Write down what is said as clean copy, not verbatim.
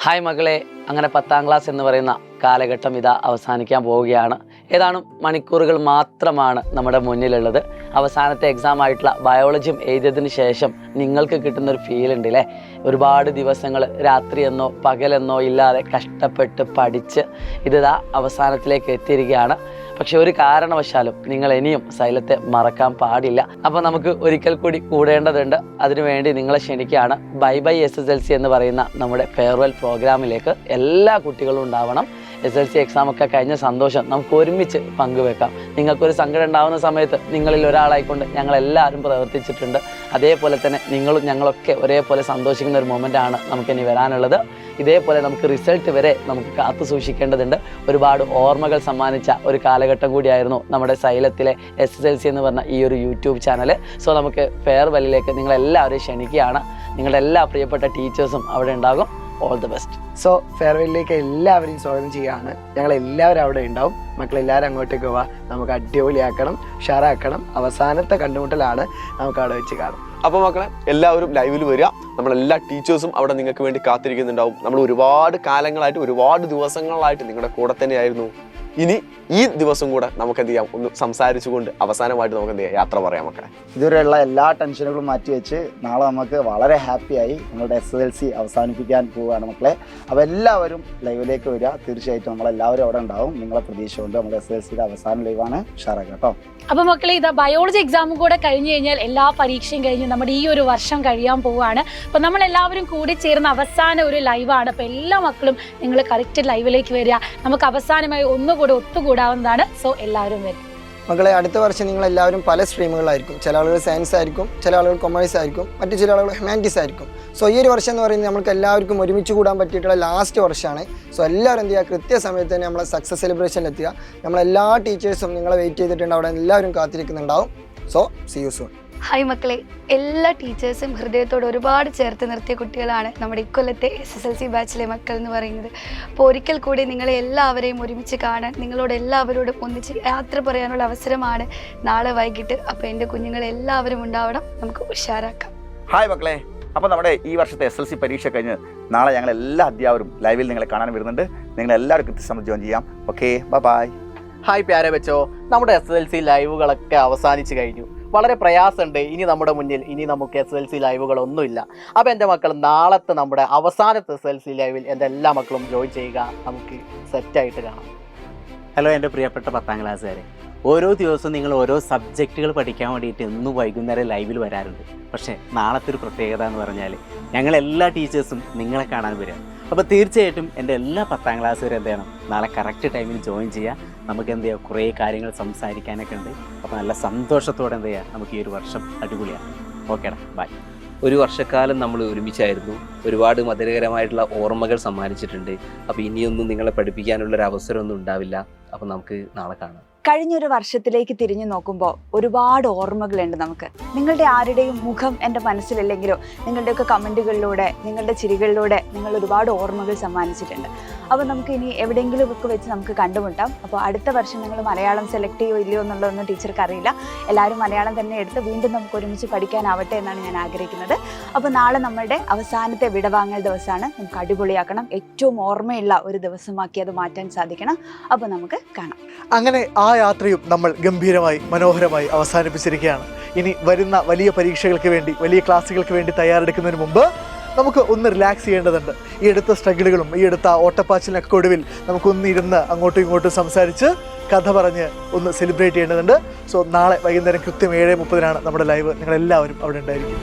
Hi മകളെ, അങ്ങനെ 10ാം class എന്ന് പറയുന്ന കാലഘട്ടം ഇതാ അവസാനിക്കാൻ പോവുകയാണ്. ഏതാനും മണിക്കൂറുകൾ മാത്രമാണ് നമ്മുടെ മുന്നിലുള്ളത്. അവസാനത്തെ എക്സാം ആയിട്ടുള്ള ബയോളജിയും എഴുതിയതിന് ശേഷം നിങ്ങൾക്ക് കിട്ടുന്നൊരു ഫീൽ ഉണ്ട് അല്ലേ? ഒരുപാട് ദിവസങ്ങൾ രാത്രിയെന്നോ പകലെന്നോ ഇല്ലാതെ കഷ്ടപ്പെട്ട് പഠിച്ച് ഇതാ അവസാനത്തിലേക്ക് എത്തിയിരിക്കുകയാണ്. പക്ഷെ ഒരു കാരണവശാലും നിങ്ങൾ ഇനിയും സൈലത്തെ മറക്കാൻ പാടില്ല. അപ്പോൾ നമുക്ക് ഒരിക്കൽ കൂടി കൂടേണ്ടതുണ്ട്. അതിനുവേണ്ടി നിങ്ങളെ ക്ഷണിക്കുകയാണ്. ബൈ ബൈ SSLC എന്ന് പറയുന്ന നമ്മുടെ ഫെയർവെൽ പ്രോഗ്രാമിലേക്ക് എല്ലാ കുട്ടികളും ഉണ്ടാവണം. SSLC എക്സാമൊക്കെ കഴിഞ്ഞ സന്തോഷം നമുക്ക് ഒരുമിച്ച് പങ്കുവെക്കാം. നിങ്ങൾക്കൊരു സങ്കടം ഉണ്ടാകുന്ന സമയത്ത് നിങ്ങളിൽ ഒരാളായിക്കൊണ്ട് ഞങ്ങളെല്ലാവരും പ്രവർത്തിച്ചിട്ടുണ്ട്. അതേപോലെ തന്നെ നിങ്ങളും ഞങ്ങളൊക്കെ ഒരേപോലെ സന്തോഷിക്കുന്ന ഒരു മൊമെൻ്റാണ് നമുക്കിനി വരാനുള്ളത്. ഇതേപോലെ നമുക്ക് റിസൾട്ട് വരെ നമുക്ക് കാത്തു സൂക്ഷിക്കേണ്ടതുണ്ട്. ഒരുപാട് ഓർമ്മകൾ സമ്മാനിച്ച ഒരു കാലഘട്ടം കൂടിയായിരുന്നു നമ്മുടെ സൈലത്തിലെ SSLC എന്ന് പറഞ്ഞ ഈ ഒരു യൂട്യൂബ് ചാനൽ. സോ നമുക്ക് ഫെയർവെല്ലിലേക്ക് നിങ്ങളെല്ലാവരെയും ക്ഷണിക്കുകയാണ്. നിങ്ങളുടെ എല്ലാ പ്രിയപ്പെട്ട ടീച്ചേഴ്സും അവിടെ ഉണ്ടാകും. All the best. സോ ഫെയർവെല്ലിലേക്ക് എല്ലാവരെയും സ്വാഗതം ചെയ്യുകയാണ്. ഞങ്ങളെല്ലാവരും അവിടെ ഉണ്ടാവും. മക്കളെല്ലാവരും അങ്ങോട്ടേക്ക് പോവാം. നമുക്ക് അടിപൊളിയാക്കണം, ഷെയറാക്കണം. അവസാനത്തെ കണ്ടുമുട്ടലാണ്, നമുക്ക് അവിടെ വെച്ച് കാണാം. അപ്പോൾ മക്കളെ എല്ലാവരും ലൈവിൽ വരിക. നമ്മളെല്ലാ ടീച്ചേഴ്സും അവിടെ നിങ്ങൾക്ക് വേണ്ടി കാത്തിരിക്കുന്നുണ്ടാവും. നമ്മൾ ഒരുപാട് കാലങ്ങളായിട്ട് ഒരുപാട് ദിവസങ്ങളായിട്ട് നിങ്ങളുടെ കൂടെ തന്നെയായിരുന്നു. ഇനി ഈ ദിവസം കൂടെ നമുക്ക് എന്ത് ചെയ്യാം, ഒന്ന് സംസാരിച്ചുകൊണ്ട് അവസാനമായിട്ട് നമുക്ക് എന്ത് ചെയ്യാം, യാത്ര പറയാം മക്കളെ. ഇതുവരെയുള്ള എല്ലാ ടെൻഷനുകളും മാറ്റിവെച്ച് നാളെ നമുക്ക് വളരെ ഹാപ്പിയായി നമ്മളുടെ SSLC അവസാനിപ്പിക്കാൻ പോവുകയാണ് മക്കളെ. അപ്പോൾ എല്ലാവരും ലൈവിലേക്ക് വരിക. തീർച്ചയായിട്ടും നമ്മളെല്ലാവരും അവിടെ ഉണ്ടാവും. നിങ്ങളെ പ്രതീക്ഷ കൊണ്ട് നമ്മുടെ SSLCയുടെ അവസാന ലൈവാണ്. ഷാറാക്ക കേട്ടോ. അപ്പോൾ മക്കളെ ഇതാ ബയോളജി എക്സാമും കൂടെ കഴിഞ്ഞ് കഴിഞ്ഞാൽ എല്ലാ പരീക്ഷയും കഴിഞ്ഞ് നമ്മുടെ ഈ ഒരു വർഷം കഴിയാൻ പോവുകയാണ്. അപ്പോൾ നമ്മളെല്ലാവരും കൂടി ചേർന്ന് അവസാന ഒരു ലൈവാണ്. അപ്പോൾ എല്ലാ മക്കളും നിങ്ങൾ കറക്റ്റ് ലൈവിലേക്ക് വരിക. നമുക്ക് അവസാനമായി ഒന്നുകൂടി ഒത്തുകൂടാവുന്നതാണ്. സോ എല്ലാവരും വരും മക്കളെ. അടുത്ത വർഷം നിങ്ങളെല്ലാവരും പല സ്ട്രീമുകളായിരിക്കും. ചില ആളുകൾ സയൻസ് ആയിരിക്കും, ചില ആളുകൾ കൊമേഴ്സ് ആയിരിക്കും, മറ്റു ചില ആളുകൾ ഹ്യൂമാനിറ്റീസ് ആയിരിക്കും. സോ ഈ ഒരു വർഷം എന്ന് പറയുന്നത് നമുക്ക് എല്ലാവർക്കും ഒരുമിച്ച് കൂടാൻ പറ്റിയിട്ടുള്ള ലാസ്റ്റ് വർഷമാണ്. സോ എല്ലാവരും എന്ത് ചെയ്യുക, കൃത്യസമയത്ത് തന്നെ നമ്മളെ സക്സസ് സെലിബ്രേഷനിലെത്തുക. നമ്മളെല്ലാ ടീച്ചേഴ്സും നിങ്ങളെ വെയിറ്റ് ചെയ്തിട്ടുണ്ട്. അവിടെ എല്ലാവരും കാത്തിരിക്കുന്നുണ്ടാവും. So see you soon. Hi മക്കളെ, എല്ലാ ടീച്ചേഴ്സും ഹൃദയത്തോട് ഒരുപാട് ചേർത്ത് നിർത്തിയ കുട്ടികളാണ് നമ്മുടെ ഇക്കൊല്ലത്തെ SSLC ബാച്ചിലെ മക്കൾ എന്ന് പറയുന്നത്. അപ്പോൾ ഒരിക്കൽ കൂടി നിങ്ങളെ എല്ലാവരെയും ഒരുമിച്ച് കാണാൻ, നിങ്ങളോട് എല്ലാവരോടും ഒന്നിച്ച് യാത്ര പറയാനുള്ള അവസരമാണ് നാളെ വൈകിട്ട്. അപ്പോൾ എൻ്റെ കുഞ്ഞുങ്ങളെല്ലാവരും ഉണ്ടാവണം. നമുക്ക് ഉഷാറാക്കാം. ഹായ് മക്കളെ, അപ്പോൾ നമ്മുടെ ഈ വർഷത്തെ SSLC പരീക്ഷ കഴിഞ്ഞ് നാളെ ഞങ്ങൾ എല്ലാ അധ്യാപകരും ലൈവിൽ നിങ്ങളെ കാണാൻ വരുന്നുണ്ട്. നിങ്ങളെല്ലാവരും കൃത്യസമയത്ത് ജോയിൻ ചെയ്യാം. Okay, by. ഹായ് പ്യാരെ വെച്ചോ, നമ്മുടെ SSLC ലൈവുകളൊക്കെ അവസാനിച്ച് കഴിഞ്ഞു. വളരെ പ്രയാസമുണ്ട്. ഇനി നമ്മുടെ മുന്നിൽ ഇനി നമുക്ക് SSLC ലൈവുകളൊന്നുമില്ല. അപ്പോൾ എൻ്റെ മക്കൾ നാളത്തെ നമ്മുടെ അവസാനത്തെ SSLC ലൈവിൽ എൻ്റെ എല്ലാ മക്കളും ജോയിൻ ചെയ്യുക. നമുക്ക് സെറ്റായിട്ട് കാണാം. ഹലോ എൻ്റെ പ്രിയപ്പെട്ട 10ാം ക്ലാസ്സുകാരെ, ഓരോ ദിവസവും നിങ്ങൾ ഓരോ സബ്ജക്റ്റുകൾ പഠിക്കാൻ വേണ്ടിയിട്ട് എന്നും വൈകുന്നേരം ലൈവിൽ വരാറുണ്ട്. പക്ഷേ നാളത്തെ ഒരു പ്രത്യേകത എന്ന് പറഞ്ഞാൽ ഞങ്ങളെല്ലാ ടീച്ചേഴ്സും നിങ്ങളെ കാണാൻ വരിക. അപ്പോൾ തീർച്ചയായിട്ടും എൻ്റെ എല്ലാ 10ാം ക്ലാസ്സുകാരും എന്ത് ചെയ്യണം, നാളെ കറക്റ്റ് ടൈമിൽ ജോയിൻ ചെയ്യുക. നമുക്ക് എന്ത് ചെയ്യുക, കുറേ കാര്യങ്ങൾ സംസാരിക്കാനൊക്കെ ഉണ്ട്. അപ്പോൾ നല്ല സന്തോഷത്തോടെ എന്ത് ചെയ്യുക, നമുക്ക് ഈ ഒരു വർഷം അടിപൊളിയാണ്. ഓക്കേടാ, ബൈ. ഒരു വർഷക്കാലം നമ്മൾ ഒരുമിച്ചായിരുന്നു. ഒരുപാട് മധുരകരമായിട്ടുള്ള ഓർമ്മകൾ സമ്മാനിച്ചിട്ടുണ്ട്. അപ്പോൾ ഇനിയൊന്നും നിങ്ങളെ പഠിപ്പിക്കാനുള്ളൊരു അവസരമൊന്നും ഉണ്ടാവില്ല. അപ്പോൾ നമുക്ക് നാളെ കാണാം. കഴിഞ്ഞൊരു വർഷത്തിലേക്ക് തിരിഞ്ഞു നോക്കുമ്പോൾ ഒരുപാട് ഓർമ്മകളുണ്ട് നമുക്ക്. നിങ്ങളുടെ ആരുടെയും മുഖം എൻ്റെ മനസ്സിലില്ലെങ്കിലും നിങ്ങളുടെയൊക്കെ കമൻറ്റുകളിലൂടെ, നിങ്ങളുടെ ചിരികളിലൂടെ നിങ്ങൾ ഒരുപാട് ഓർമ്മകൾ സമ്മാനിച്ചിട്ടുണ്ട്. അപ്പോൾ നമുക്ക് ഇനി എവിടെയെങ്കിലും ഒക്കെ വെച്ച് നമുക്ക് കണ്ടുമുട്ടാം. അപ്പോൾ അടുത്ത വർഷം നിങ്ങൾ മലയാളം സെലക്ട് ചെയ്യുമോ ഇല്ലയോ എന്നുള്ളതൊന്നും ടീച്ചർക്ക് അറിയില്ല. എല്ലാവരും മലയാളം തന്നെ എടുത്ത് വീണ്ടും നമുക്ക് ഒരുമിച്ച് പഠിക്കാനാവട്ടെ എന്നാണ് ഞാൻ ആഗ്രഹിക്കുന്നത്. അപ്പോൾ നാളെ നമ്മുടെ അവസാനത്തെ വിടവാങ്ങൽ ദിവസമാണ്. നമുക്ക് അടിപൊളിയാക്കണം. ഏറ്റവും ഓർമ്മയുള്ള ഒരു ദിവസമാക്കി അത് മാറ്റാൻ സാധിക്കണം. അപ്പോൾ നമുക്ക് കാണാം. അങ്ങനെ ആ യാത്രയും നമ്മൾ ഗംഭീരമായി മനോഹരമായി അവസാനിപ്പിച്ചിരിക്കുകയാണ്. ഇനി വരുന്ന വലിയ പരീക്ഷകൾക്ക് വേണ്ടി, വലിയ ക്ലാസ്സുകൾക്ക് വേണ്ടി തയ്യാറെടുക്കുന്നതിന് മുമ്പ് നമുക്ക് ഒന്ന് റിലാക്സ് ചെയ്യേണ്ടതുണ്ട്. ഈ അടുത്ത സ്ട്രഗിളുകളും ഈ അടുത്ത ഓട്ടപ്പാച്ചിലിനൊക്കെ ഒടുവിൽ നമുക്കൊന്നിരുന്ന് അങ്ങോട്ടും ഇങ്ങോട്ടും സംസാരിച്ച് കഥ പറഞ്ഞ് ഒന്ന് സെലിബ്രേറ്റ് ചെയ്യേണ്ടതുണ്ട്. സോ നാളെ വൈകുന്നേരം കൃത്യം 7:30 നമ്മുടെ ലൈവ്. നിങ്ങളെല്ലാവരും അവിടെ ഉണ്ടായിരിക്കും.